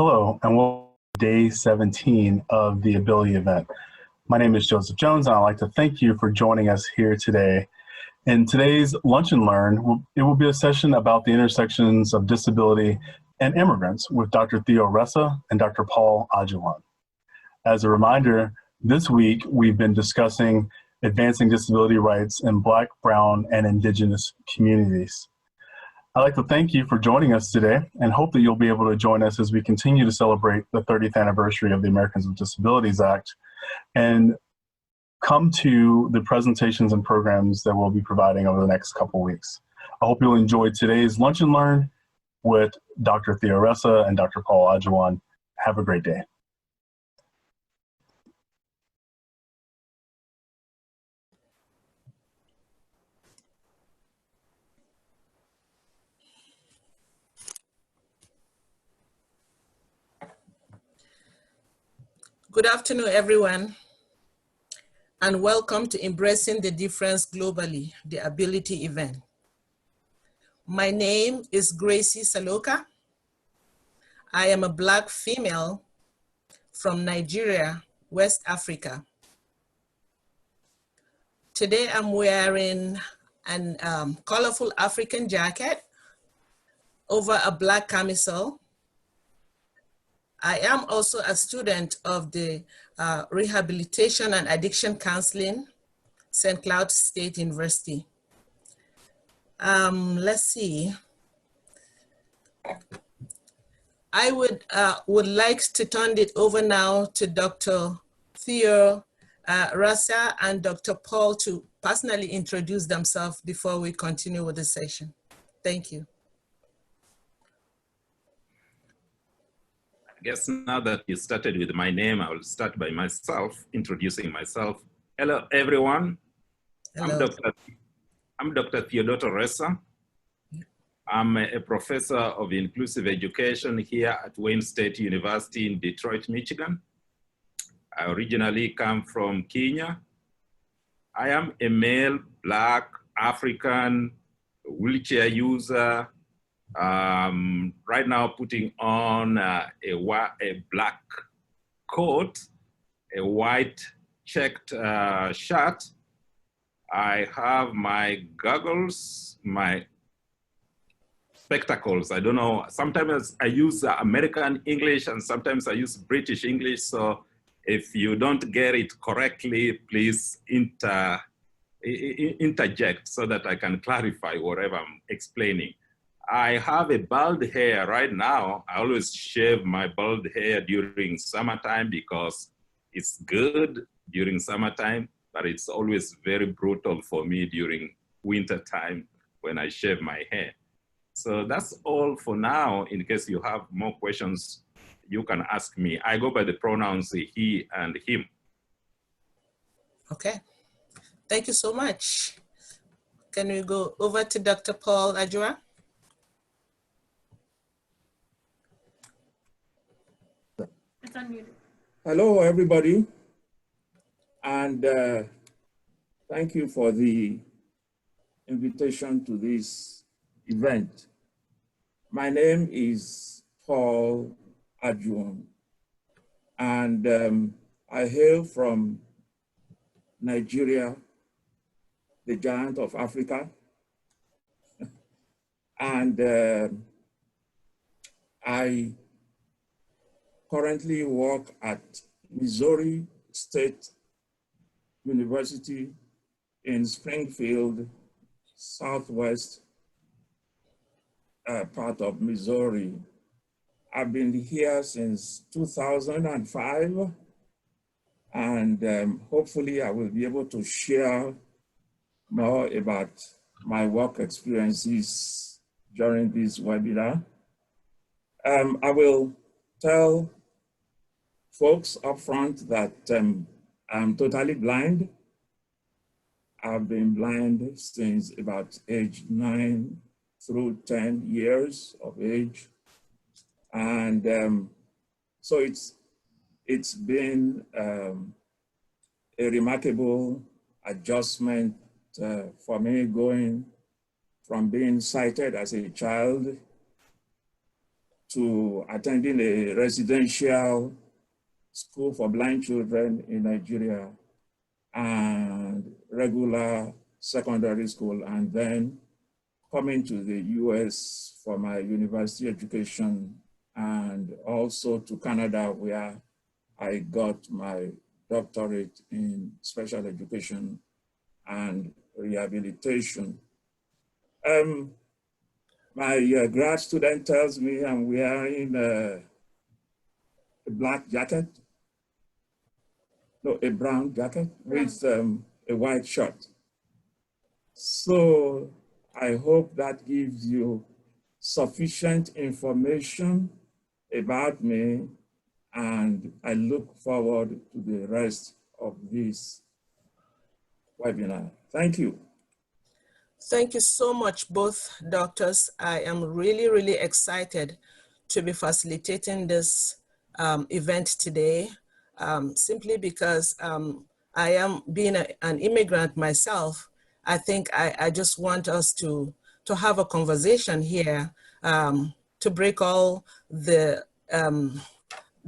Hello, and welcome to day 17 of the Ability event. My name is Joseph Jones, and I'd like to thank you for joining us here today. In today's Lunch and Learn, it will be a session about the intersections of disability and immigrants with Dr. Theo Ressa and Dr. Paul Ajuwon. As a reminder, this week we've been discussing advancing disability rights in Black, Brown, and Indigenous communities. I'd like to thank you for joining us today and hope that you'll be able to join us as we continue to celebrate the 30th anniversary of the Americans with Disabilities Act and come to the presentations and programs that we'll be providing over the next couple weeks. I hope you'll enjoy today's Lunch and Learn with Dr. Theo Ressa and Dr. Paul Ajuwon. Have a great day. Good afternoon, everyone, and welcome to Embracing the Difference Globally, the Ability event. My name is Gracie Saloka. I am a Black female from Nigeria, West Africa. Today I'm wearing an colorful African jacket over a Black camisole. I am also a student of the Rehabilitation and Addiction Counseling, St. Cloud State University. Let's see. I would like to turn it over now to Dr. Theo Ressa and Dr. Paul to personally introduce themselves before we continue with the session. Thank you. I guess now that you started with my name, I will start by myself, introducing myself. Hello, everyone. Hello. I'm Dr. Theodore Ressa. I'm a professor of inclusive education here at Wayne State University in Detroit, Michigan. I originally come from Kenya. I am a male, Black, African, wheelchair user, right now putting on a black coat, a white checked shirt. I have my goggles, my spectacles. I don't know, sometimes I use American English and sometimes I use British English. So if you don't get it correctly, please interject so that I can clarify whatever I'm explaining. I have a bald hair right now. I always shave my bald hair during summertime because it's good during summertime, but it's always very brutal for me during winter time when I shave my hair. So that's all for now. In case you have more questions, you can ask me. I go by the pronouns he and him. Okay, thank you so much. Can we go over to Dr. Paul Ajuwon? Hello, everybody, and thank you for the invitation to this event. My name is Paul Ajuwon, and I hail from Nigeria, the giant of Africa, and I currently work at Missouri State University in Springfield, Southwest part of Missouri. I've been here since 2005, and hopefully I will be able to share more about my work experiences during this webinar. I will tell folks up front that I'm totally blind. I've been blind since about age 9 through 10 years of age. And so it's been a remarkable adjustment for me, going from being sighted as a child to attending a residential school for blind children in Nigeria and regular secondary school, and then coming to the US for my university education, and also to Canada where I got my doctorate in special education and rehabilitation. My grad student tells me I'm wearing a black jacket, no, a brown jacket with a white shirt. So I hope that gives you sufficient information about me, and I look forward to the rest of this webinar. Thank you. Thank you so much, both doctors. I am really, really excited to be facilitating this event today, simply because I am being an immigrant myself. I think I just want us to have a conversation here to break all the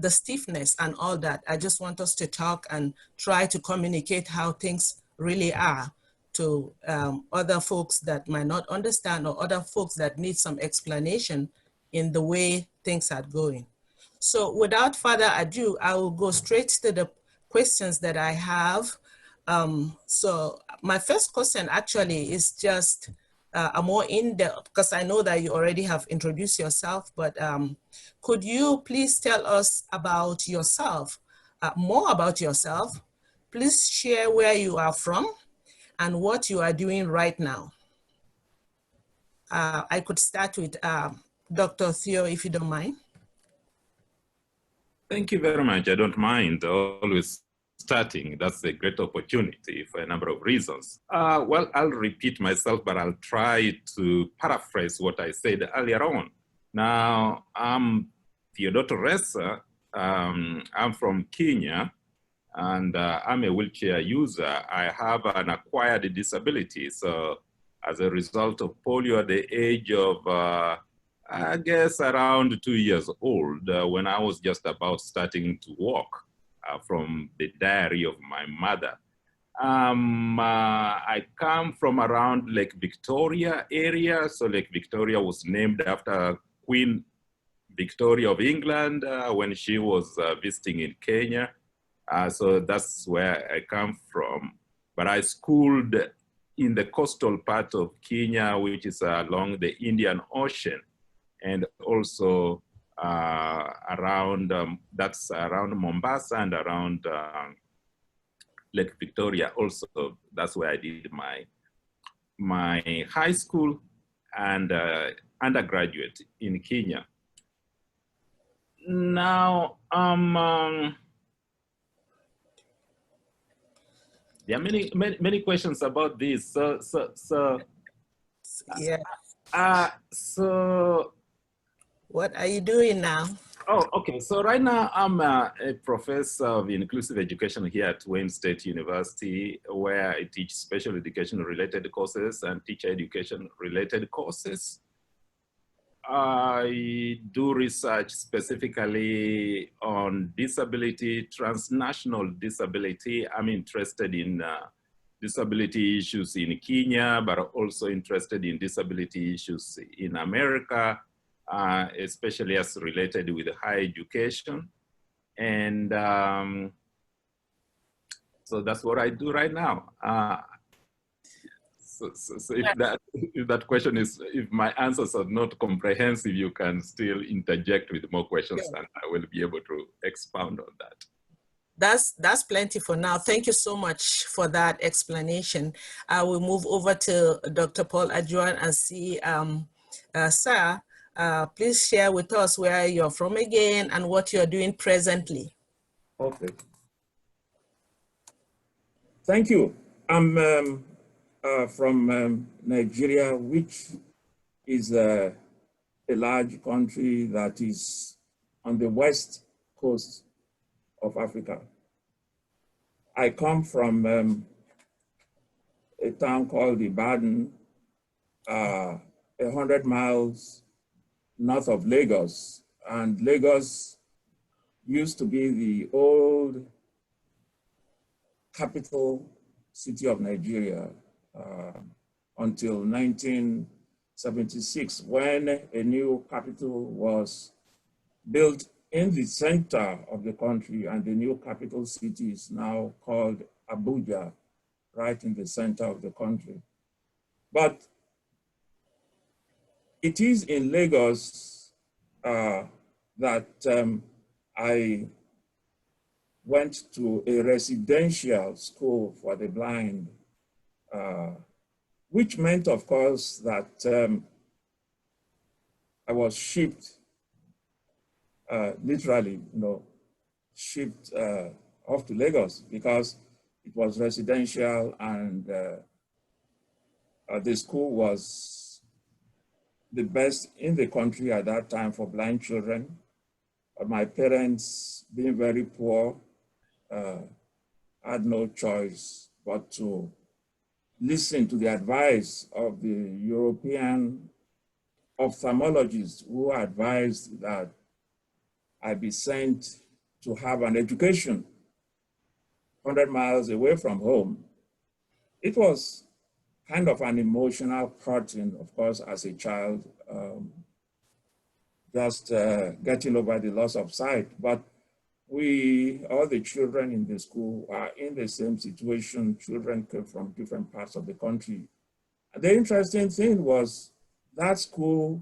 stiffness and all that. I just want us to talk and try to communicate how things really are to other folks that might not understand, or other folks that need some explanation in the way things are going. So without further ado, I will go straight to the questions that I have. So my first question actually is just a more in-depth, because I know that you already have introduced yourself, but could you please tell us about yourself, more about yourself? Please share where you are from and what you are doing right now. I could start with Dr. Theo, if you don't mind. Thank you very much. I don't mind always starting. That's a great opportunity for a number of reasons. Well, I'll repeat myself, but I'll try to paraphrase what I said earlier on. Now, I'm Theodore Ressa. I'm from Kenya, and I'm a wheelchair user. I have an acquired disability. So as a result of polio at the age of, I guess, around 2 years old, when I was just about starting to walk, from the diary of my mother. I come from around Lake Victoria area. So Lake Victoria was named after Queen Victoria of England when she was visiting in Kenya. So that's where I come from. But I schooled in the coastal part of Kenya, which is along the Indian Ocean, and also around, that's around Mombasa and around Lake Victoria also. That's where I did my high school and undergraduate in Kenya. Now, there are many questions about this. Yeah. So what are you doing now? Oh, okay. So right now I'm a professor of inclusive education here at Wayne State University, where I teach special education related courses and teacher education related courses. I do research specifically on disability, transnational disability. I'm interested in disability issues in Kenya, but also interested in disability issues in America, especially as related with higher education. And so that's what I do right now. So if that question is, if my answers are not comprehensive, you can still interject with more questions, yeah, and I will be able to expound on that. That's plenty for now. Thank you so much for that explanation. I will move over to Dr. Paul Ajuwon and see, sir, please share with us where you're from again and what you're doing presently. Okay. Thank you. I'm from Nigeria, which is a large country that is on the west coast of Africa. I come from a town called Ibadan, 100 miles north of Lagos, And Lagos used to be the old capital city of Nigeria until 1976, when a new capital was built in the center of the country, and the new capital city is now called Abuja, right in the center of the country. But it is in Lagos that I went to a residential school for the blind, which meant, of course, that I was shipped, literally, shipped off to Lagos, because it was residential, and the school was the best in the country at that time for blind children. My parents, being very poor, had no choice but to listen to the advice of the European ophthalmologists, who advised that I be sent to have an education 100 miles away from home. It was kind of an emotional parting, of course, as a child, just getting over the loss of sight. But all the children in the school are in the same situation. Children came from different parts of the country. And the interesting thing was that school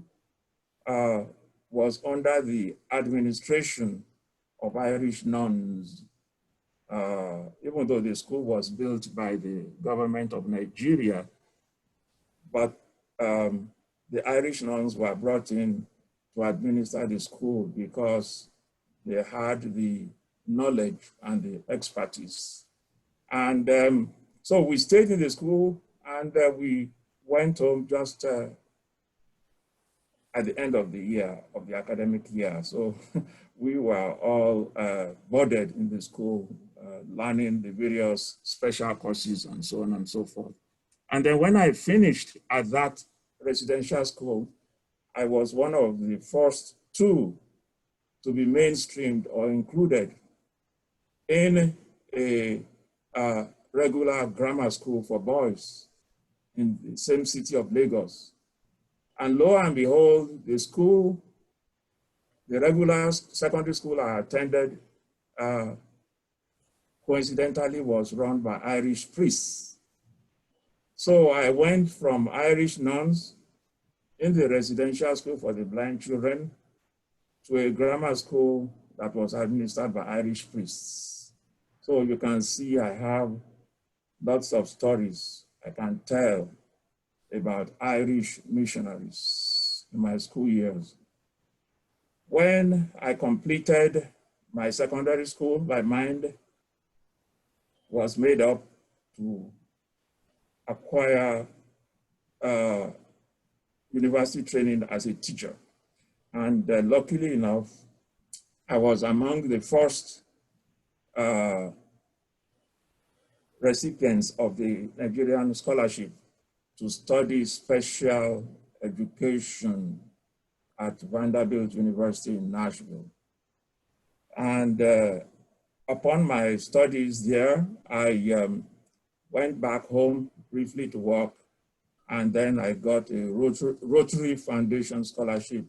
was under the administration of Irish nuns, even though the school was built by the government of Nigeria. But the Irish nuns were brought in to administer the school because they had the knowledge and the expertise. And so we stayed in the school, and we went home just at the end of the year, of the academic year. So we were all boarded in the school, learning the various special courses and so on and so forth. And then when I finished at that residential school, I was one of the first two to be mainstreamed or included in a regular grammar school for boys in the same city of Lagos. And lo and behold, the school, the regular secondary school I attended, coincidentally was run by Irish priests. So I went from Irish nuns in the residential school for the blind children to a grammar school that was administered by Irish priests. So you can see I have lots of stories I can tell about Irish missionaries in my school years. When I completed my secondary school, my mind was made up to acquire university training as a teacher. And luckily enough, I was among the first recipients of the Nigerian scholarship to study special education at Vanderbilt University in Nashville. And upon my studies there, I went back home briefly to work, and then I got a Rotary Foundation scholarship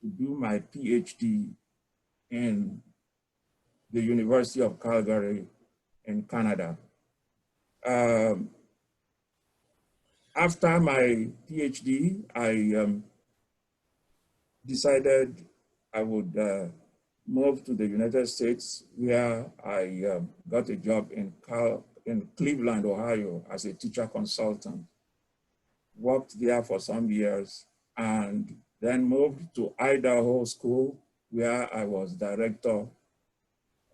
to do my PhD in the University of Calgary in Canada. After my PhD, I decided I would move to the United States, where I got a job in Cleveland, Ohio, as a teacher consultant. Worked there for some years, and then moved to Idaho School, where I was director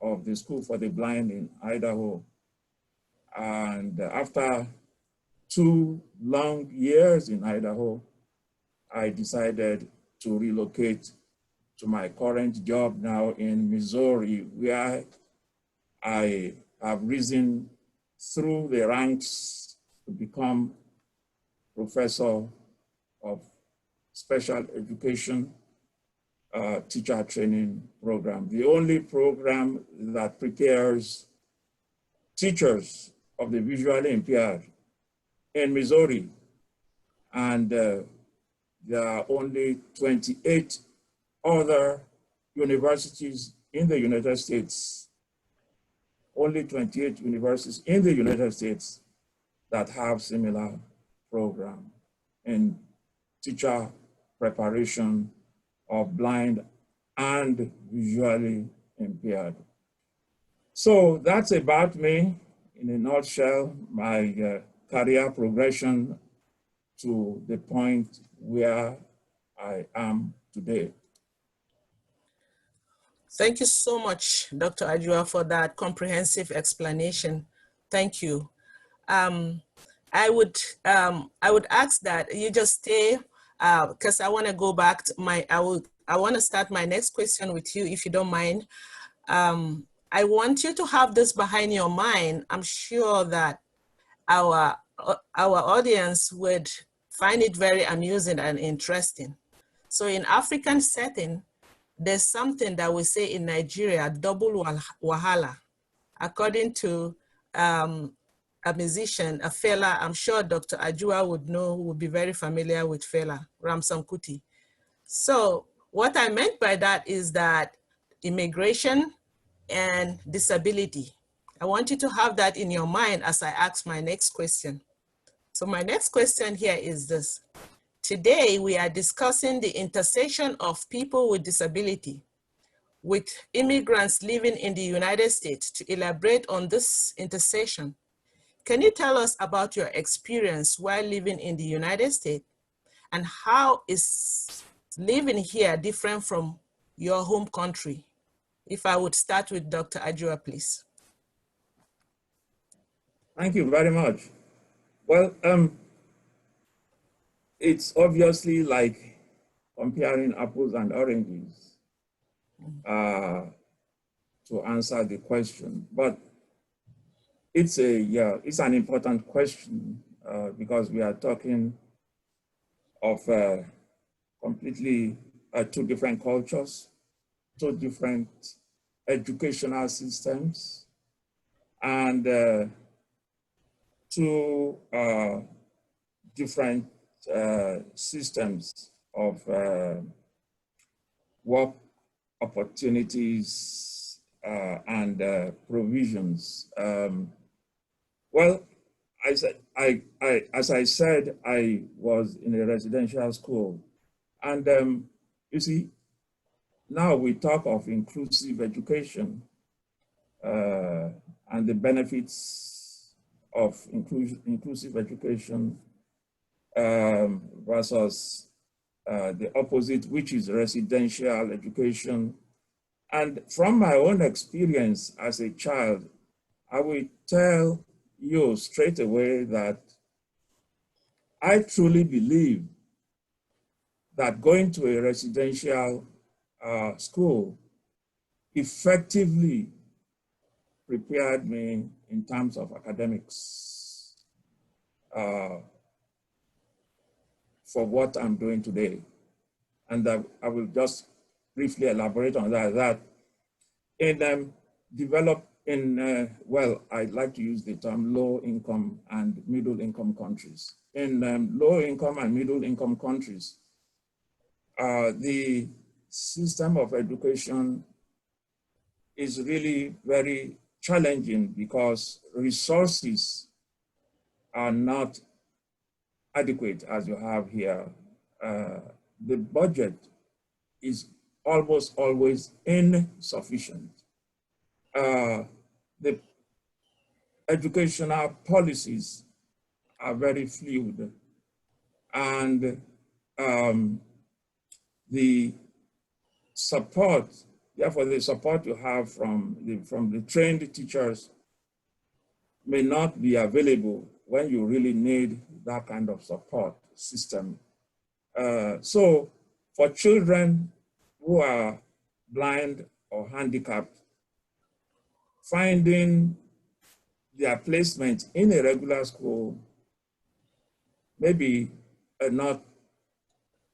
of the School for the Blind in Idaho. And after 2 long years in Idaho, I decided to relocate to my current job now in Missouri, where I have risen through the ranks to become professor of special education teacher training program, the only program that prepares teachers of the visually impaired in Missouri. And there are only 28 other universities in the United States, only 28 universities in the United States that have similar program in teacher preparation of blind and visually impaired. So that's about me in a nutshell, my career progression to the point where I am today. Thank you so much, Dr. Ajuwon, for that comprehensive explanation. Thank you. I would ask that you just stay, because I want to go back to I want to start my next question with you, if you don't mind. I want you to have this behind your mind. I'm sure that our audience would find it very amusing and interesting. So in African setting, there's something that we say in Nigeria, double wahala. According to a musician, a fella, I'm sure Dr. Ajuwon would be very familiar with fella, Ramson Kuti. So what I meant by that is that immigration and disability. I want you to have that in your mind as I ask my next question. So my next question here is this. Today, we are discussing the intersection of people with disability with immigrants living in the United States. To elaborate on this intersection, can you tell us about your experience while living in the United States, and how is living here different from your home country? If I would start with Dr. Ajuwon, please. Thank you very much. Well, it's obviously like comparing apples and oranges to answer the question, but it's an important question because we are talking of completely two different cultures, two different educational systems, and two different systems of work opportunities and provisions. Well, as I said, I was in a residential school, and you see, now we talk of inclusive education and the benefits of inclusive education versus the opposite, which is residential education. And from my own experience as a child, I will tell you straight away that I truly believe that going to a residential school effectively prepared me in terms of academics for what I'm doing today. And I will just briefly elaborate on that. Well, I like to use the term low income and middle income countries. In low income and middle income countries, the system of education is really very challenging because resources are not adequate as you have here. The budget is almost always insufficient. The educational policies are very fluid, and the support, therefore the support you have from the trained teachers may not be available when you really need that kind of support system. So for children who are blind or handicapped, finding their placement in a regular school may be not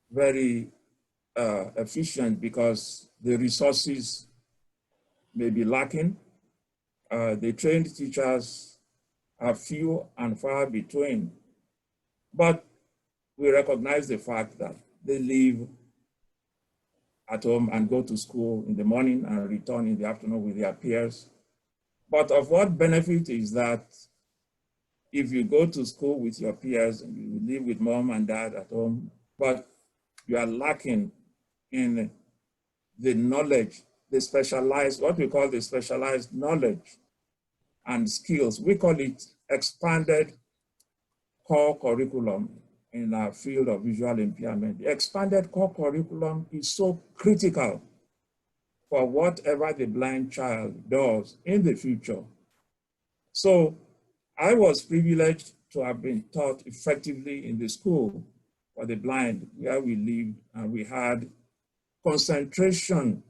very efficient because the resources may be lacking. The trained teachers are few and far between. But we recognize the fact that they live at home and go to school in the morning and return in the afternoon with their peers. But of what benefit is that if you go to school with your peers and you live with mom and dad at home, but you are lacking in the knowledge, the specialized, what we call the specialized knowledge and skills. We call it expanded core curriculum in our field of visual impairment. The expanded core curriculum is so critical for whatever the blind child does in the future. So I was privileged to have been taught effectively in the school for the blind where we lived, and we had concentration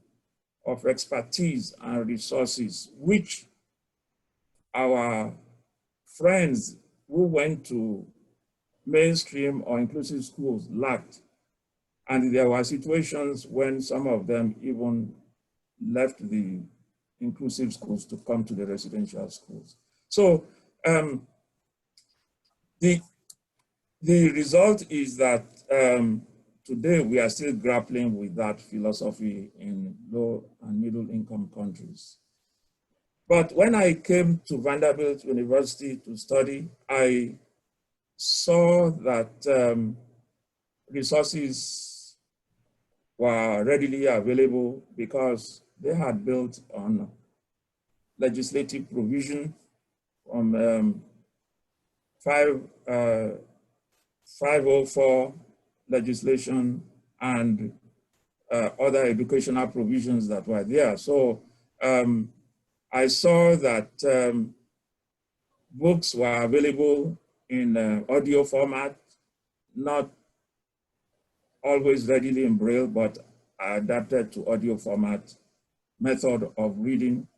of expertise and resources, which our friends who went to mainstream or inclusive schools lacked. And there were situations when some of them even left the inclusive schools to come to the residential schools. So the result is that today we are still grappling with that philosophy in low and middle income countries. But when I came to Vanderbilt University to study, I saw that resources were readily available because they had built on legislative provision from 504 legislation and other educational provisions that were there. So I saw that books were available in audio format, not always readily in Braille, but adapted to audio format method of reading.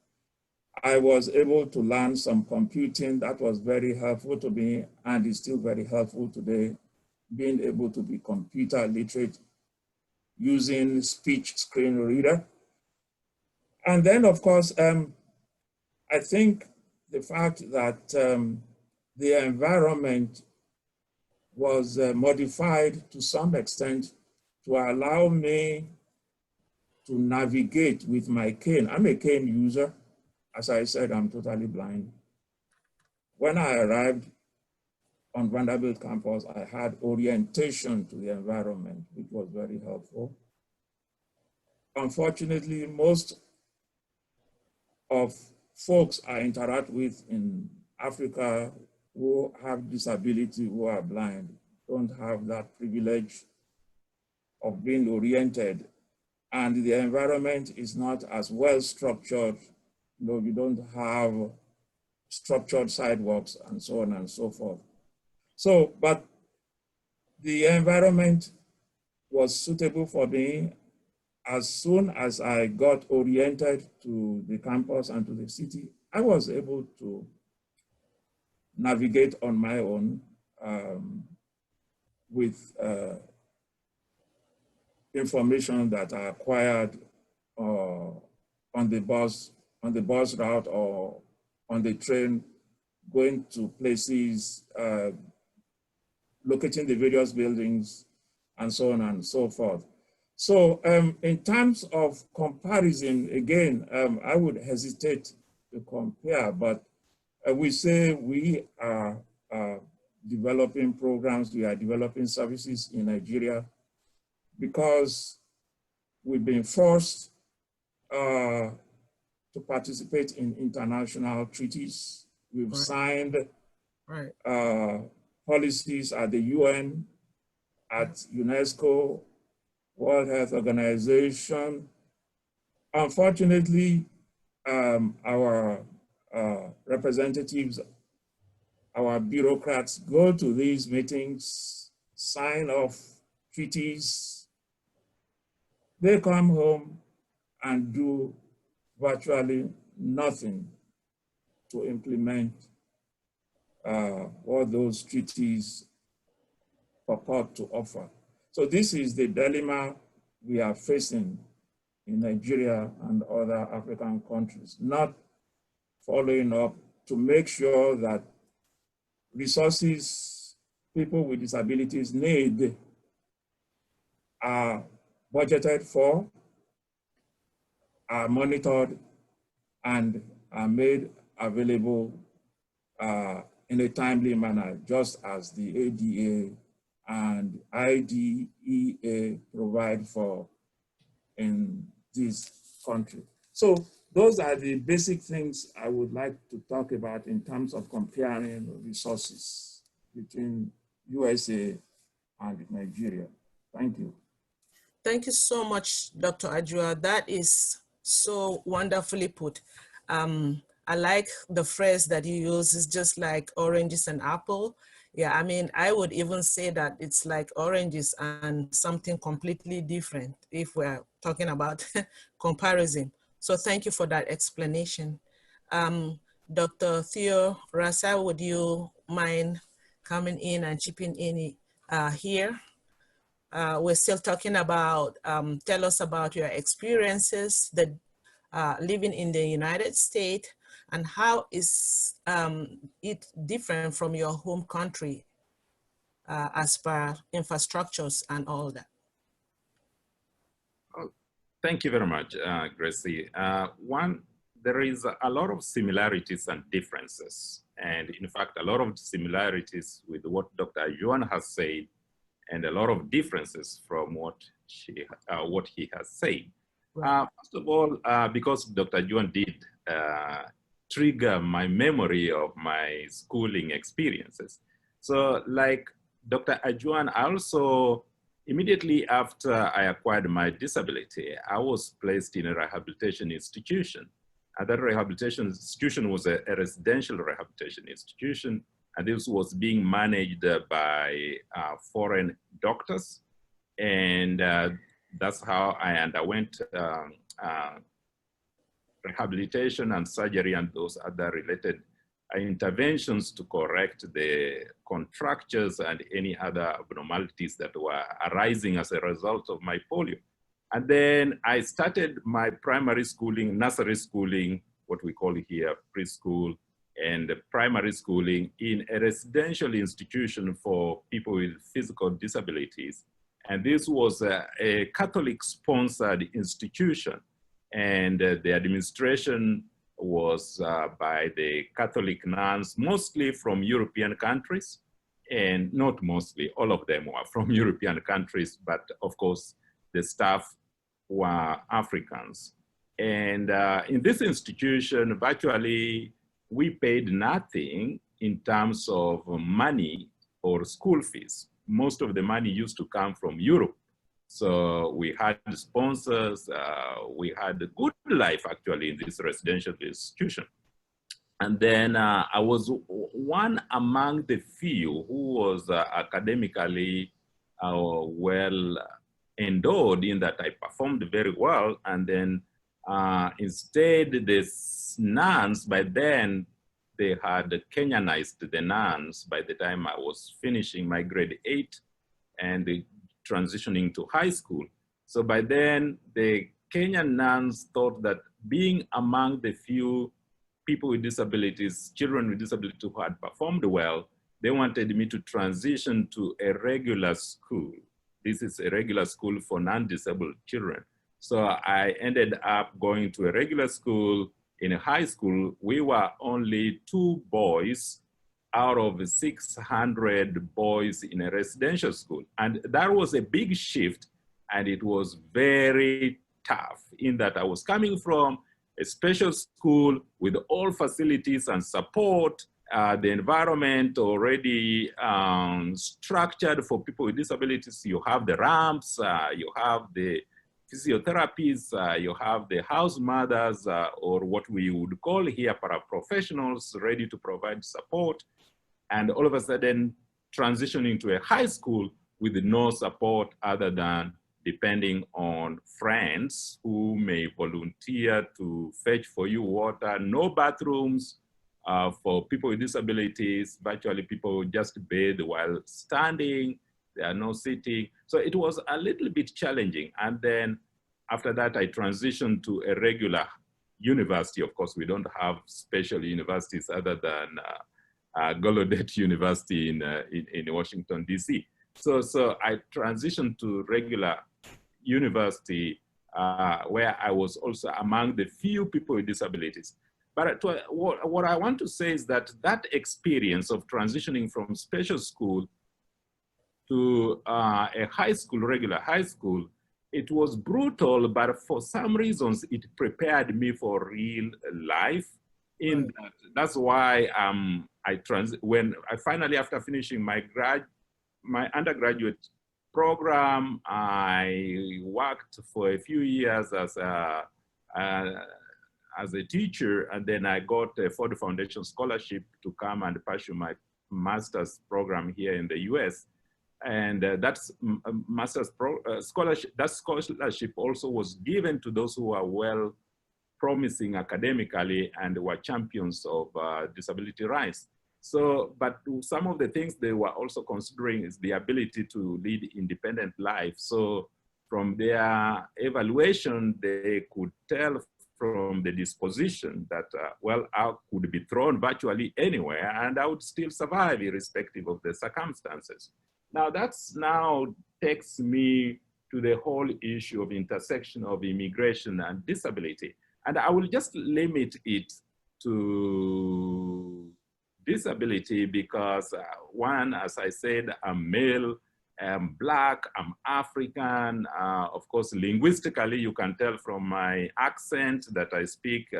I was able to learn some computing that was very helpful to me and is still very helpful today, being able to be computer literate using speech screen reader. And then of course, I think the fact that the environment was modified to some extent to allow me to navigate with my cane. I'm a cane user. As I said, I'm totally blind. When I arrived on Vanderbilt campus, I had orientation to the environment, which was very helpful. Unfortunately, most of folks I interact with in Africa who have disability, who are blind, don't have that privilege of being oriented. And the environment is not as well structured. You know, you don't have structured sidewalks and so on and so forth. So, but the environment was suitable for me. As soon as I got oriented to the campus and to the city, I was able to navigate on my own with information that I acquired on the bus route or on the train, going to places, locating the various buildings, and so on and so forth. So in terms of comparison, again, I would hesitate to compare, but we say we are developing programs, we are developing services in Nigeria because we've been forced to participate in international treaties. We've signed policies at the UN, at UNESCO, World Health Organization. Unfortunately, our representatives, our bureaucrats go to these meetings, sign off treaties. They come home and do virtually nothing to implement what those treaties purport to offer. So this is the dilemma we are facing in Nigeria and other African countries, not following up to make sure that resources people with disabilities need are budgeted for, are monitored, and are made available in a timely manner, just as the ADA and IDEA provide for in this country. So those are the basic things I would like to talk about in terms of comparing resources between USA and Nigeria. Thank you. Thank you so much, Dr. Ajuwon. That is so wonderfully put. I like the phrase that you use, is just like oranges and apple. Yeah, I mean, I would even say that it's like oranges and something completely different if we're talking about comparison. So thank you for that explanation. Dr. Theo, Ressa, would you mind coming in and chipping in here? We're still talking about, tell us about your experiences that living in the United States, and how is it different from your home country as per infrastructures and all that? Thank you very much, Gracie. There is a lot of similarities and differences. And in fact, a lot of similarities with what Dr. Ajuwon has said, and a lot of differences from what he has said. First of all, because Dr. Ajuwon did trigger my memory of my schooling experiences. So like Dr. Ajuwon, I also, immediately after I acquired my disability, I was placed in a rehabilitation institution. And that rehabilitation institution was a residential rehabilitation institution. And this was being managed by foreign doctors. And that's how I underwent rehabilitation and surgery and those other related interventions to correct the contractures and any other abnormalities that were arising as a result of my polio. And then I started my primary schooling, nursery schooling, what we call here preschool, and primary schooling in a residential institution for people with physical disabilities. And this was a Catholic-sponsored institution. And the administration was by the Catholic nuns, mostly from European countries, and not mostly, all of them were from European countries, but of course, the staff were Africans. And in this institution, virtually, we paid nothing in terms of money or school fees. Most of the money used to come from Europe. So we had sponsors, we had a good life actually in this residential institution. And then I was one among the few who was academically well endowed, in that I performed very well. And then instead, the nuns, by then, they had Kenyanized the nuns by the time I was finishing my grade 8 and transitioning to high school. So by then, the Kenyan nuns thought that being among the few people with disabilities, children with disabilities who had performed well, they wanted me to transition to a regular school. This is a regular school for non-disabled children. So I ended up going to a regular school. In a high school, we were only 2 boys out of 600 boys in a residential school. And that was a big shift, and it was very tough in that I was coming from a special school with all facilities and support, the environment already structured for people with disabilities. You have the ramps, you have the physiotherapies, you have the house mothers, or what we would call here paraprofessionals, ready to provide support. And all of a sudden, transitioning to a high school with no support other than depending on friends who may volunteer to fetch for you water, no bathrooms for people with disabilities, virtually people just bathe while standing. there are no sitting. So it was a little bit challenging. And then after that, I transitioned to a regular university. Of course, we don't have special universities other than Gallaudet University in Washington, D.C. So I transitioned to regular university where I was also among the few people with disabilities. But what I want to say is that that experience of transitioning from special school to a high school, regular high school, it was brutal, but for some reasons, it prepared me for real life. That's why when I finally, after finishing my undergraduate program, I worked for a few years as a teacher, and then I got a Ford Foundation scholarship to come and pursue my master's program here in the US. And that's master's scholarship. That scholarship also was given to those who are well promising academically and were champions of disability rights. So, but some of the things they were also considering is the ability to lead independent life. So from their evaluation, they could tell from the disposition that, well, I could be thrown virtually anywhere and I would still survive irrespective of the circumstances. Now takes me to the whole issue of intersection of immigration and disability. And I will just limit it to disability because one, as I said, I'm male, I'm Black, I'm African. Of course, linguistically, you can tell from my accent that I speak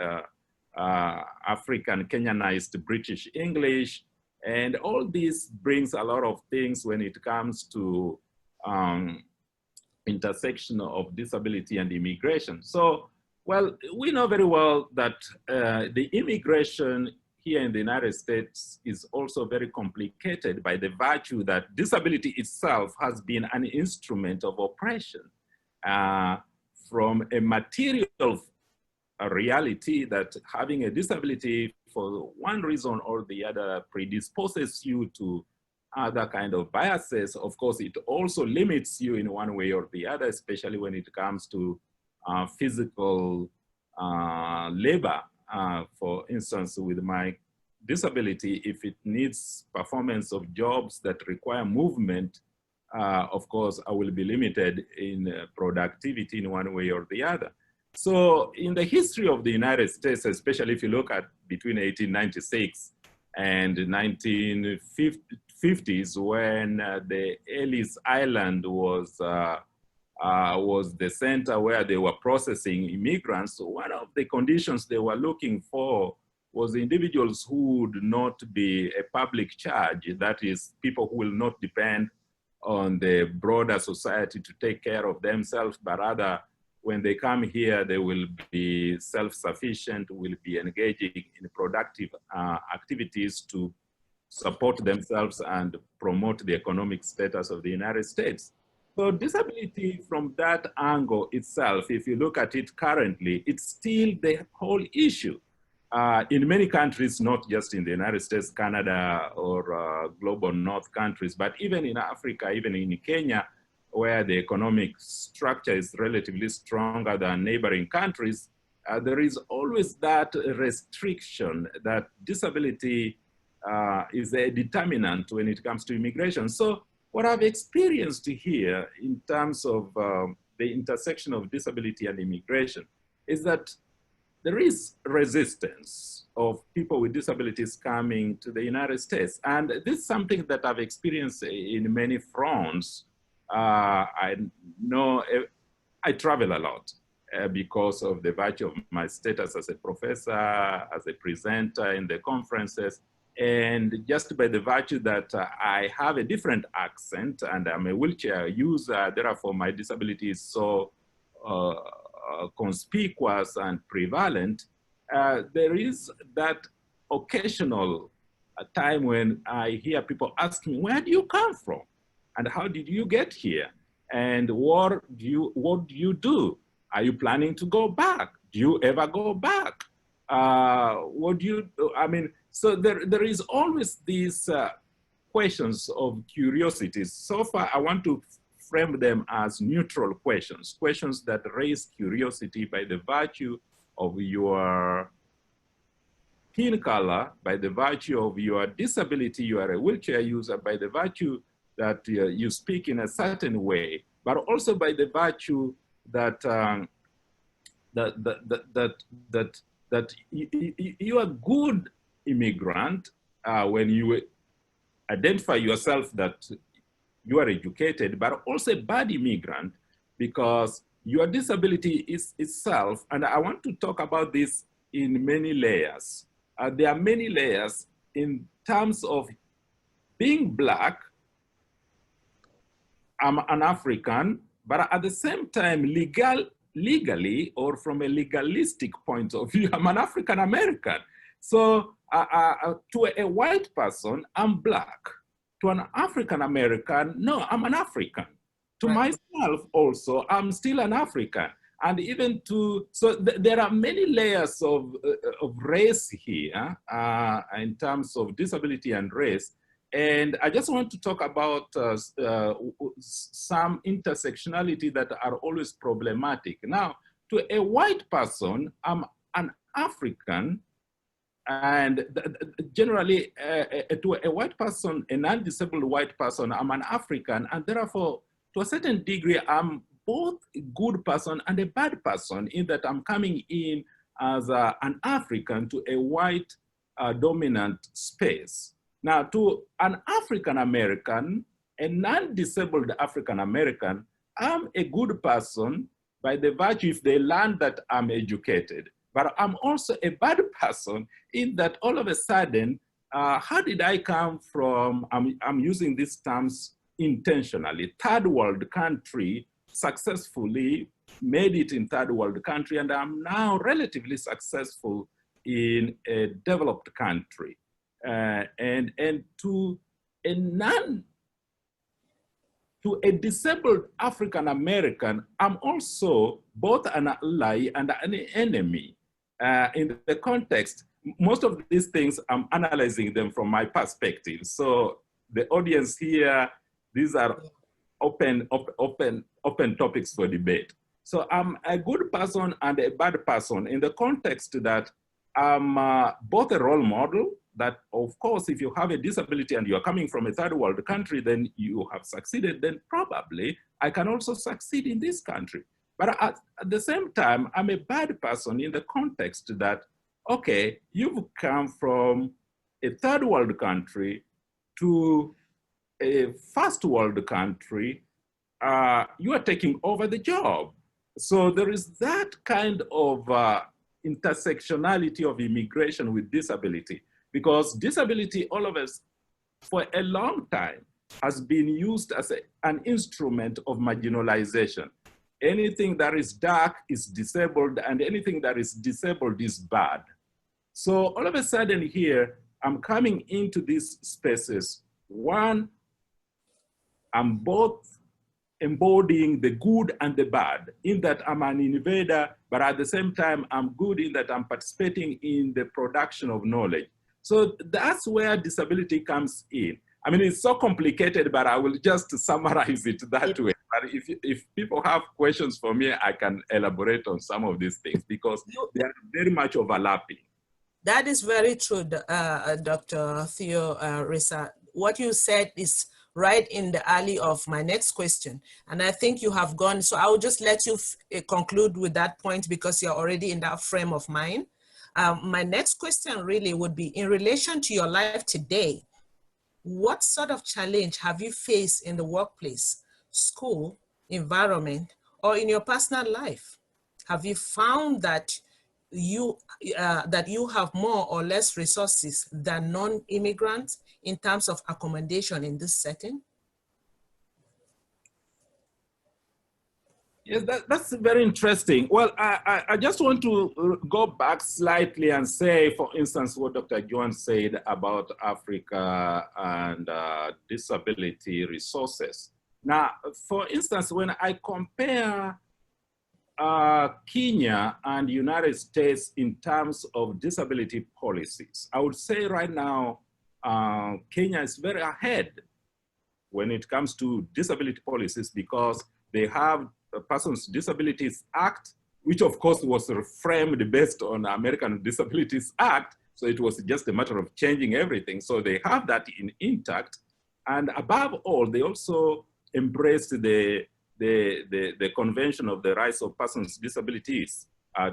African Kenyanized British English. And all this brings a lot of things when it comes to intersection of disability and immigration. So, well, we know very well that the immigration here in the United States is also very complicated by the virtue that disability itself has been an instrument of oppression from a material reality that having a disability for one reason or the other predisposes you to other kind of biases. Of course, it also limits you in one way or the other, especially when it comes to physical labor. For instance, with my disability, if it needs performance of jobs that require movement, of course, I will be limited in productivity in one way or the other. So in the history of the United States, especially if you look at between 1896 and 1950s, when the Ellis Island was the center where they were processing immigrants, so one of the conditions they were looking for was individuals who would not be a public charge, that is, people who will not depend on the broader society to take care of themselves, but rather when they come here, they will be self-sufficient, will be engaging in productive activities to support themselves and promote the economic status of the United States. So disability from that angle itself, if you look at it currently, it's still the whole issue. In many countries, not just in the United States, Canada, or global North countries, but even in Africa, even in Kenya, where the economic structure is relatively stronger than neighboring countries, there is always that restriction that disability is a determinant when it comes to immigration. So what I've experienced here in terms of the intersection of disability and immigration is that there is resistance of people with disabilities coming to the United States. And this is something that I've experienced in many fronts. I know I travel a lot because of the virtue of my status as a professor, as a presenter in the conferences, and just by the virtue that I have a different accent and I'm a wheelchair user, therefore my disability is so conspicuous and prevalent, there is that occasional time when I hear people ask me, where do you come from? And how did you get here? And what do you do? Are you planning to go back? Do you ever go back? What do you do? I mean, so there is always this questions of curiosities. So far, I want to frame them as neutral questions, questions that raise curiosity by the virtue of your skin color, by the virtue of your disability, you are a wheelchair user, by the virtue that you speak in a certain way, but also by the virtue that that you are a good immigrant when you identify yourself that you are educated, but also a bad immigrant because your disability is itself, and I want to talk about this in many layers. There are many layers in terms of being Black. I'm an African, but at the same time, legally, or from a legalistic point of view, I'm an African American. So to a white person, I'm Black. To an African American, no, I'm an African. To myself also, I'm still an African. And even to, so there are many layers of race here in terms of disability and race. And I just want to talk about some intersectionality that are always problematic. Now, to a white person, I'm an African, and generally to a white person, a non-disabled white person, I'm an African, and therefore, to a certain degree, I'm both a good person and a bad person in that I'm coming in as an African to a white dominant space. Now, to an African American, a non-disabled African American, I'm a good person by the virtue if they learn that I'm educated. But I'm also a bad person in that all of a sudden, how did I come from, I'm using these terms intentionally, third world country, successfully made it in third world country, and I'm now relatively successful in a developed country. And to a disabled African American, I'm also both an ally and an enemy. In the context, most of these things, I'm analyzing them from my perspective. So the audience here, these are open topics for debate. So I'm a good person and a bad person in the context that I'm both a role model, that of course, if you have a disability and you're coming from a third world country, then you have succeeded, then probably I can also succeed in this country. But at the same time, I'm a bad person in the context that, okay, you've come from a third world country to a first world country, you are taking over the job. So there is that kind of intersectionality of immigration with disability, because disability, all of us, for a long time, has been used as an instrument of marginalization. Anything that is dark is disabled, and anything that is disabled is bad. So all of a sudden here, I'm coming into these spaces. One, I'm both embodying the good and the bad, in that I'm an invader, but at the same time, I'm good in that I'm participating in the production of knowledge. So that's where disability comes in. I mean, it's so complicated, but I will just summarize it that way. But if people have questions for me, I can elaborate on some of these things because they are very much overlapping. That is very true, Dr. Theo Ressa. What you said is right in the alley of my next question. And I think you have gone, so I will just let you conclude with that point because you're already in that frame of mind. My next question really would be in relation to your life today. What sort of challenge have you faced in the workplace, school, environment, or in your personal life? Have you found that you have more or less resources than non-immigrants in terms of accommodation in this setting? Yes, that's very interesting. Well, I just want to go back slightly and say, for instance, what Dr. Ajuwon said about Africa and disability resources. Now, for instance, when I compare Kenya and United States in terms of disability policies, I would say right now, Kenya is very ahead when it comes to disability policies because they have a Persons with Disabilities Act, which of course was framed based on American Disabilities Act. So it was just a matter of changing everything. So they have that intact. And above all, they also embraced the Convention of the Rights of Persons with Disabilities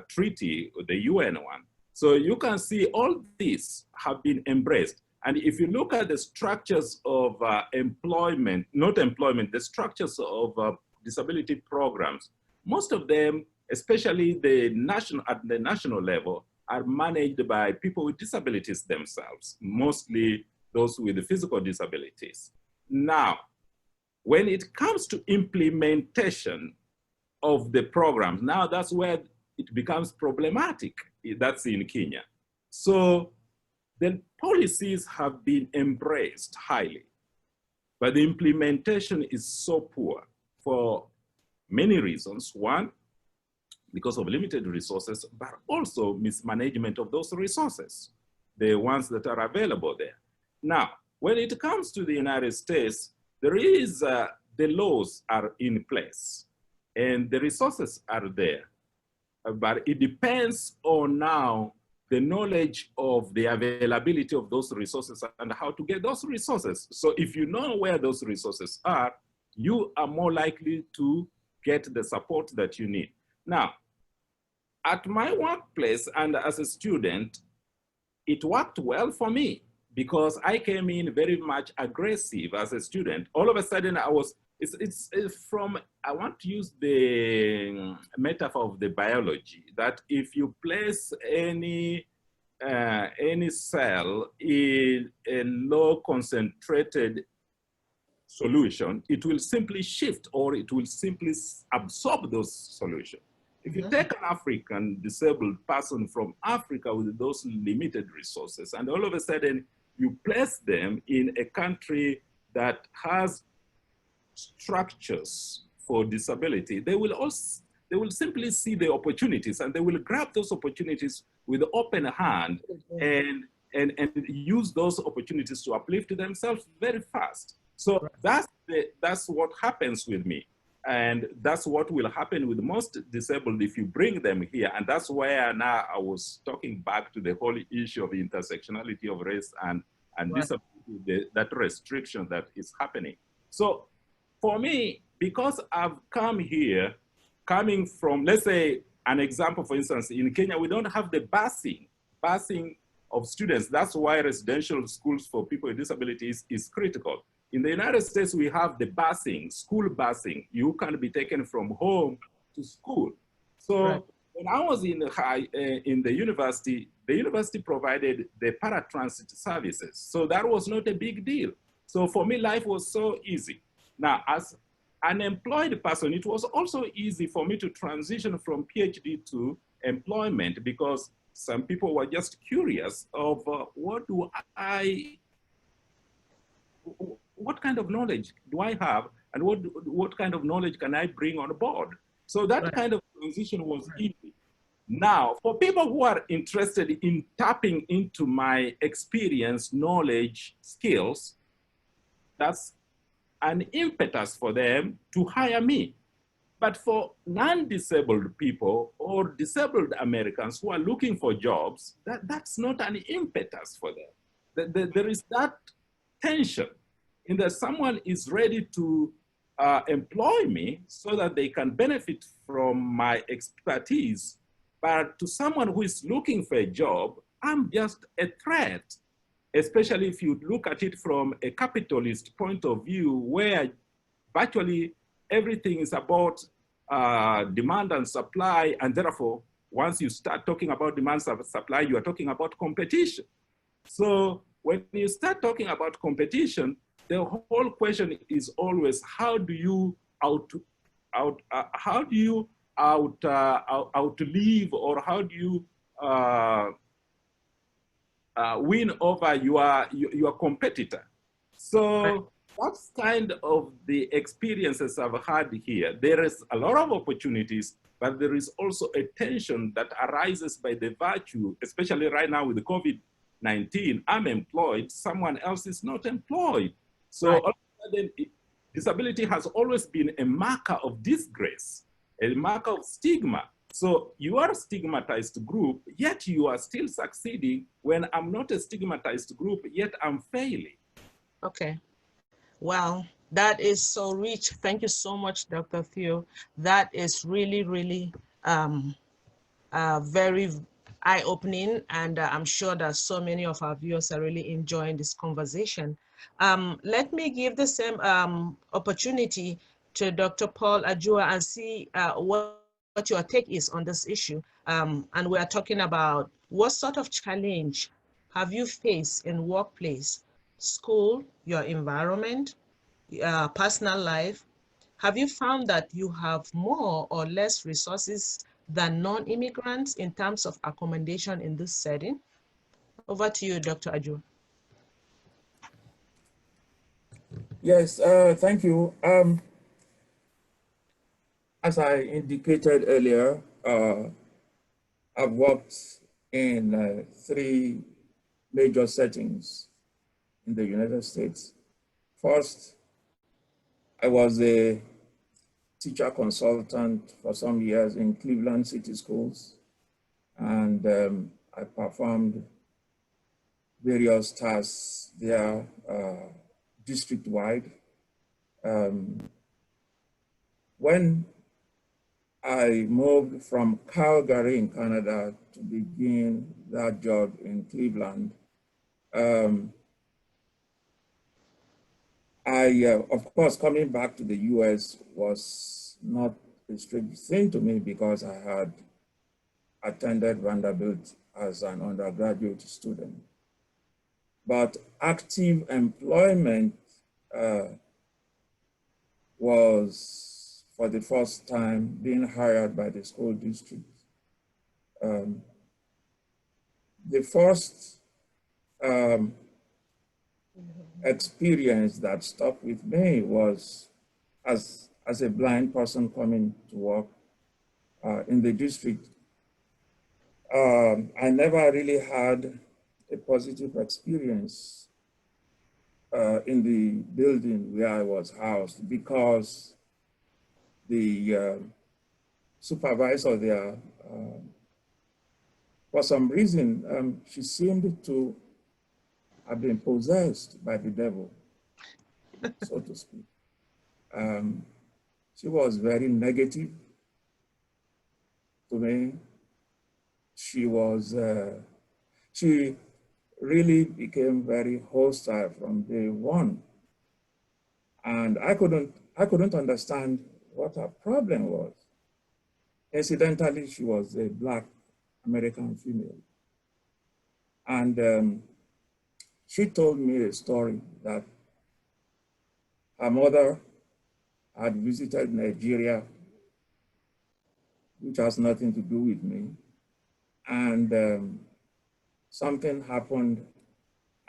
Treaty, the UN one. So you can see all these have been embraced. And if you look at the structures of employment, not employment, the structures of disability programs, most of them, especially at the national level, are managed by people with disabilities themselves, mostly those with physical disabilities. Now, when it comes to implementation of the programs, now that's where it becomes problematic. That's in Kenya. So the policies have been embraced highly, but the implementation is so poor for many reasons. One, because of limited resources, but also mismanagement of those resources, the ones that are available there. Now, when it comes to the United States, there is, the laws are in place and the resources are there, but it depends on now the knowledge of the availability of those resources and how to get those resources. So if you know where those resources are, you are more likely to get the support that you need. Now, at my workplace and as a student, it worked well for me because I came in very much aggressive as a student. All of a sudden I was, it's from, I want to use the metaphor of the biology, that if you place any cell in a low concentrated solution, it will simply shift or it will simply absorb those solutions. If you take an African disabled person from Africa with those limited resources, and all of a sudden you place them in a country that has structures for disability, they will simply see the opportunities and they will grab those opportunities with open hand and use those opportunities to uplift themselves very fast. So that's what happens with me. And that's what will happen with most disabled if you bring them here. And that's where now I was talking back to the whole issue of intersectionality of race and disability, that restriction that is happening. So for me, because I've come here, coming from, let's say, an example, for instance, in Kenya, we don't have the busing of students. That's why residential schools for people with disabilities is critical. In the United States, we have the busing, school busing. You can be taken from home to school. So when I was in the university provided the paratransit services. So that was not a big deal. So for me, life was so easy. Now, as an employed person, it was also easy for me to transition from PhD to employment because some people were just curious of what kind of knowledge do I have and what kind of knowledge can I bring on board? So that kind of transition was easy. Now, for people who are interested in tapping into my experience, knowledge, skills, that's an impetus for them to hire me. But for non-disabled people or disabled Americans who are looking for jobs, that's not an impetus for them. There is that tension in that someone is ready to employ me so that they can benefit from my expertise. But to someone who is looking for a job, I'm just a threat, especially if you look at it from a capitalist point of view where virtually everything is about demand and supply. And therefore, once you start talking about demand and supply, you are talking about competition. So when you start talking about competition, the whole question is always how do you outlive, or how do you win over your competitor? So that's kind of the experiences I've had here. There is a lot of opportunities, but there is also a tension that arises by the virtue, especially right now with the COVID 19, I'm employed, someone else is not employed. So Right. all of a sudden, disability has always been a marker of disgrace, a marker of stigma. So you are a stigmatized group, yet you are still succeeding when I'm not a stigmatized group, yet I'm failing. Okay. Wow, that is so rich. Thank you so much, Dr. Theo. That is really, really very eye-opening, and I'm sure that so many of our viewers are really enjoying this conversation. Let me give the same opportunity to Dr. Paul Ajuwon and see what your take is on this issue. And we are talking about what sort of challenge have you faced in workplace, school, your environment, personal life? Have you found that you have more or less resources than non-immigrants in terms of accommodation in this setting? Over to you, Dr. Ajuwon. Yes, thank you. As I indicated earlier, I've worked in 3 major settings in the United States. First, I was a teacher consultant for some years in Cleveland City Schools, and I performed various tasks there district-wide. When I moved from Calgary in Canada to begin that job in Cleveland, of course, coming back to the US was not a strange thing to me because I had attended Vanderbilt as an undergraduate student. But active employment was, for the first time, being hired by the school district. The first experience that stuck with me was as a blind person coming to work in the district. I never really had a positive experience in the building where I was housed because the supervisor there, for some reason, she seemed to have been possessed by the devil, so to speak. She was very negative to me. She was, she really became very hostile from day one. And I couldn't understand what her problem was. Incidentally, she was a Black American female. And she told me a story that her mother had visited Nigeria, which has nothing to do with me. And something happened.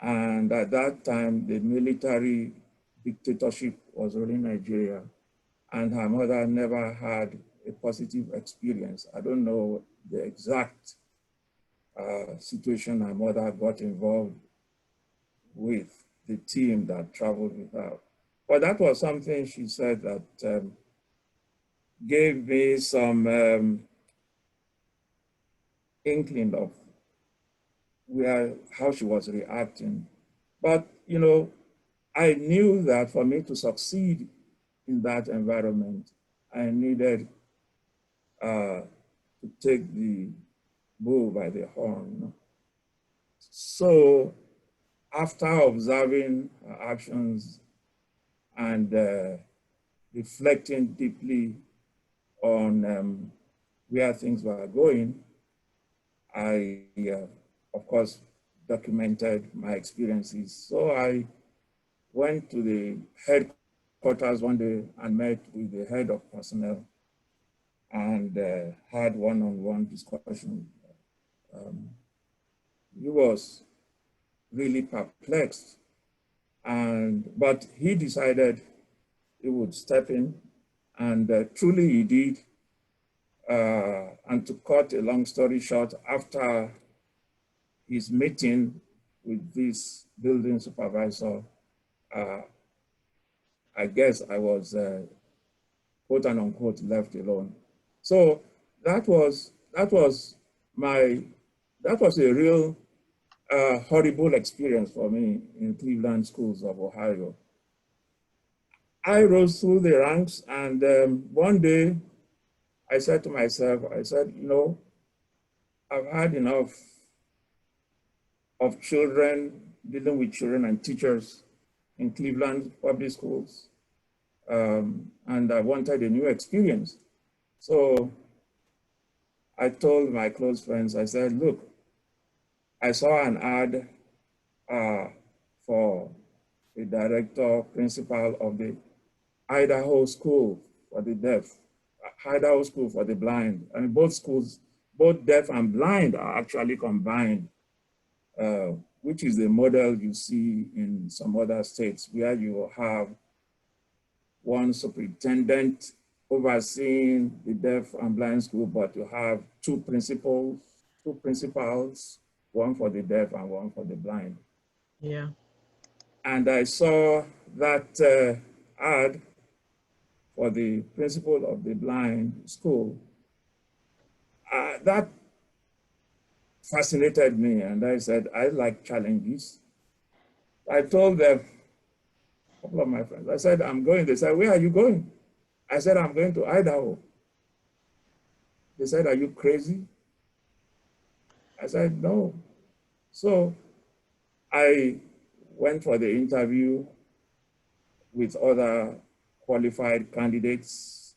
And at that time, the military dictatorship was ruling Nigeria. And her mother never had a positive experience. I don't know the exact situation her mother got involved with the team that traveled with her. But that was something she said that gave me some inkling of how she was reacting. But, you know, I knew that for me to succeed in that environment, I needed to take the bull by the horn. So after observing her actions and reflecting deeply on where things were going, I, of course, documented my experiences. So I went to the headquarters one day and met with the head of personnel and had one-on-one discussion. He was really perplexed, but he decided he would step in, and truly he did. And to cut a long story short, after his meeting with this building supervisor, I guess I was quote and unquote left alone. So that was a real horrible experience for me in Cleveland schools of Ohio. I rose through the ranks, and one day I said to myself, you know, I've had enough of children, dealing with children and teachers in Cleveland public schools. And I wanted a new experience. So I told my close friends, I said, look, I saw an ad for the director, principal of the Idaho School for the Deaf, Idaho School for the Blind. And both schools, both deaf and blind, are actually combined, which is the model you see in some other states where you have one superintendent overseeing the deaf and blind school, but you have two principals, one for the deaf and one for the blind. Yeah. And I saw that ad for the principal of the blind school. That fascinated me, and I said, I like challenges. I told them, a couple of my friends, I said, I'm going. They said, where are you going? I said, I'm going to Idaho. They said, are you crazy? I said, no. So I went for the interview with other qualified candidates.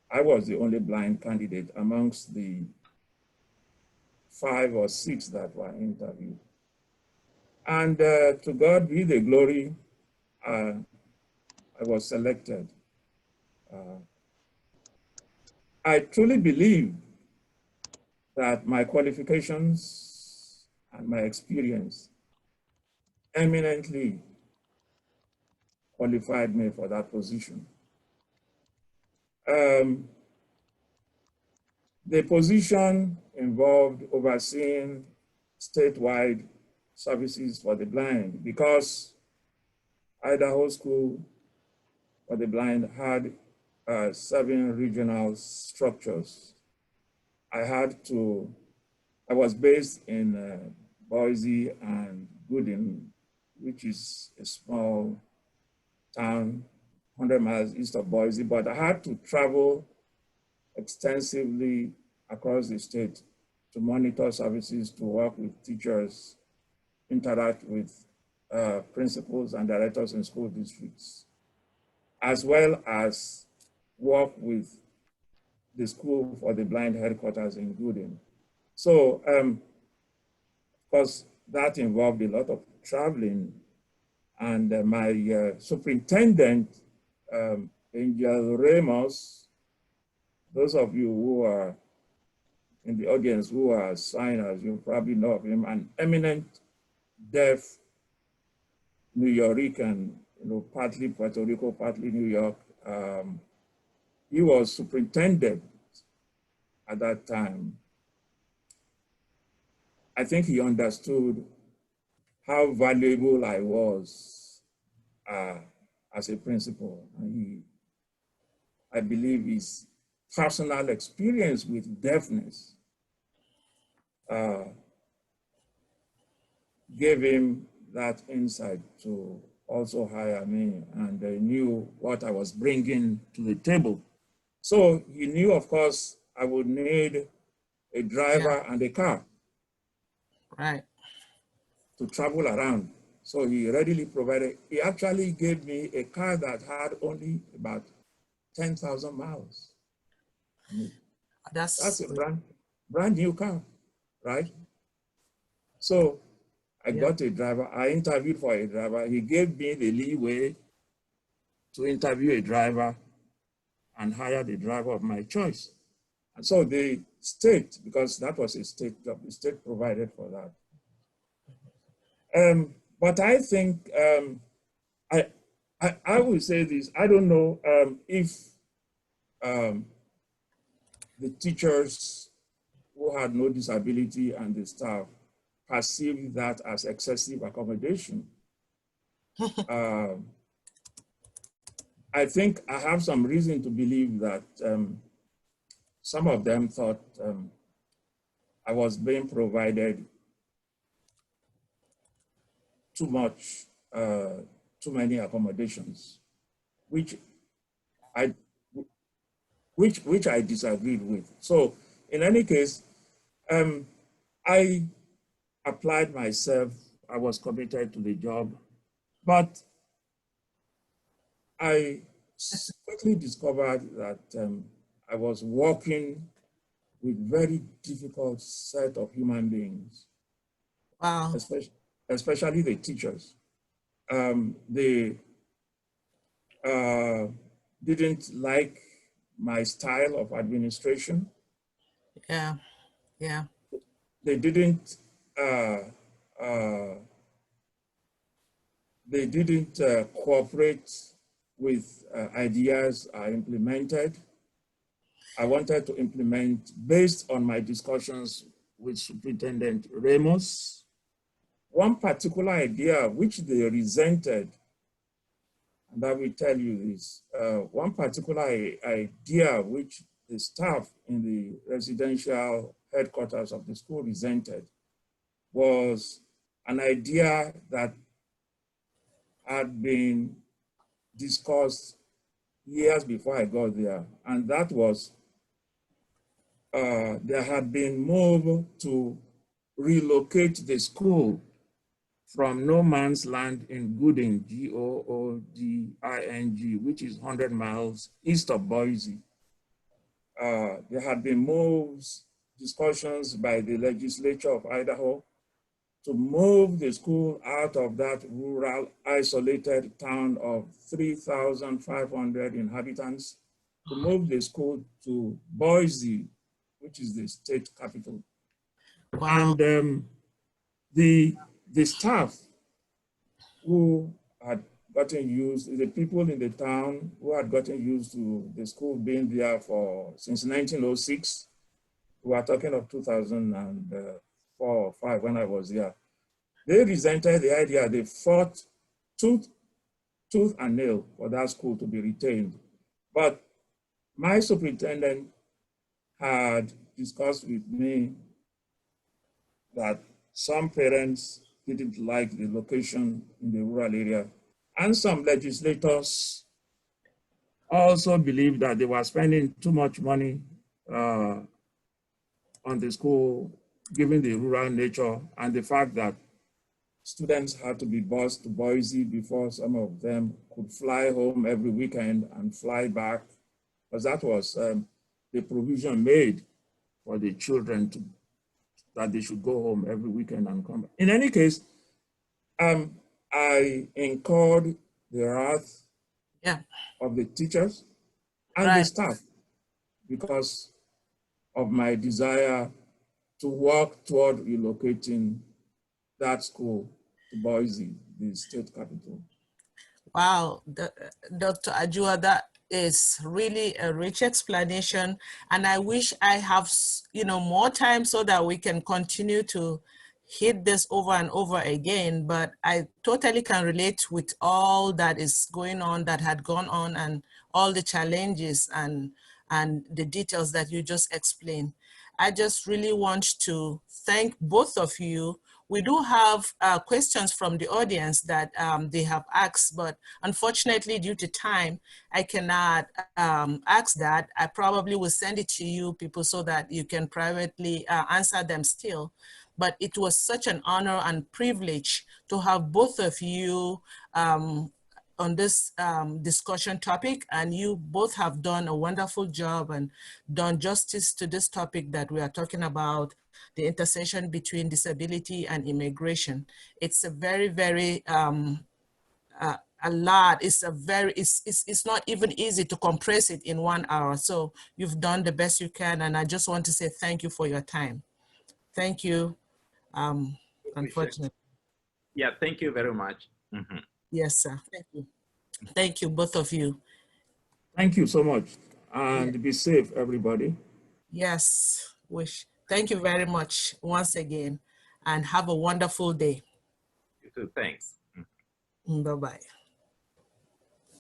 I was the only blind candidate amongst the 5 or 6 that were interviewed. And to God be the glory, I was selected. I truly believe that my qualifications and my experience eminently qualified me for that position. The position involved overseeing statewide services for the blind, because Idaho School for the Blind had 7 regional structures. I was based in Boise and Gooding, which is a small town 100 miles east of Boise, but I had to travel extensively across the state to monitor services, to work with teachers, interact with principals and directors in school districts, as well as work with the School for the Blind headquarters in Gooding. So, of course, that involved a lot of traveling, and my superintendent, Angel Ramos, those of you who are in the audience who are signers, you probably know of him, an eminent deaf New Yorican, partly Puerto Rico, partly New York. He was superintendent at that time. I think he understood how valuable I was as a principal. And I believe his personal experience with deafness gave him that insight to also hire me, and they knew what I was bringing to the table. So he knew, of course, I would need a driver and a car. Right. To travel around. So he readily provided. He actually gave me a car that had only about 10,000 miles. That's a brand new car, right? So I got a driver. I interviewed for a driver. He gave me the leeway to interview a driver and hire the driver of my choice. And so the state, because that was a state job, the state provided for that. But I think I will say this. I don't know if the teachers who had no disability and the staff perceived that as excessive accommodation. I think I have some reason to believe that some of them thought I was being provided too many accommodations, which I disagreed with. So in any case, I applied myself. I was committed to the job, but I quickly discovered that I was working with very difficult set of human beings. Wow. Especially the teachers. They didn't like my style of administration. Yeah, yeah. They didn't cooperate with ideas I implemented. I wanted to implement based on my discussions with Superintendent Ramos. One particular idea which they resented, and I will tell you this, one particular idea which the staff in the residential headquarters of the school resented was an idea that had been discussed years before I got there, and that was there had been move to relocate the school from no man's land in Gooding, Gooding, which is 100 miles east of Boise. There had been moves, discussions by the legislature of Idaho to move the school out of that rural, isolated town of 3,500 inhabitants, to move the school to Boise, which is the state capital. Wow. And the staff who had gotten used, the people in the town who had gotten used to the school being there since 1906, we are talking of 2004 or 5 when I was there. They resented the idea. They fought tooth and nail for that school to be retained. But my superintendent had discussed with me that some parents didn't like the location in the rural area. And some legislators also believed that they were spending too much money on the school, given the rural nature and the fact that students had to be bused to Boise before some of them could fly home every weekend and fly back, because that was the provision made for the children that they should go home every weekend and come back. In any case, I incurred the wrath of the teachers and the staff because of my desire to work toward relocating that school to Boise, the state capital. Wow, Dr. Ajuwon, that is really a rich explanation. And I wish I have, more time so that we can continue to hit this over and over again. But I totally can relate with all that is going on, that had gone on, and all the challenges and the details that you just explained. I just really want to thank both of you. We do have questions from the audience that they have asked, but unfortunately, due to time, I cannot ask that. I probably will send it to you people so that you can privately answer them still. But it was such an honor and privilege to have both of you on this discussion topic, and you both have done a wonderful job and done justice to this topic that we are talking about, the intersection between disability and immigration. It's a very, very, a lot. It's not even easy to compress it in 1 hour. So you've done the best you can, and I just want to say thank you for your time. Thank you. Unfortunately. Yeah, thank you very much. Mm-hmm. Yes, sir. Thank you. Thank you, both of you. Thank you so much. And be safe, everybody. Yes, thank you very much once again. and have a wonderful day. You too, thanks. Bye-bye.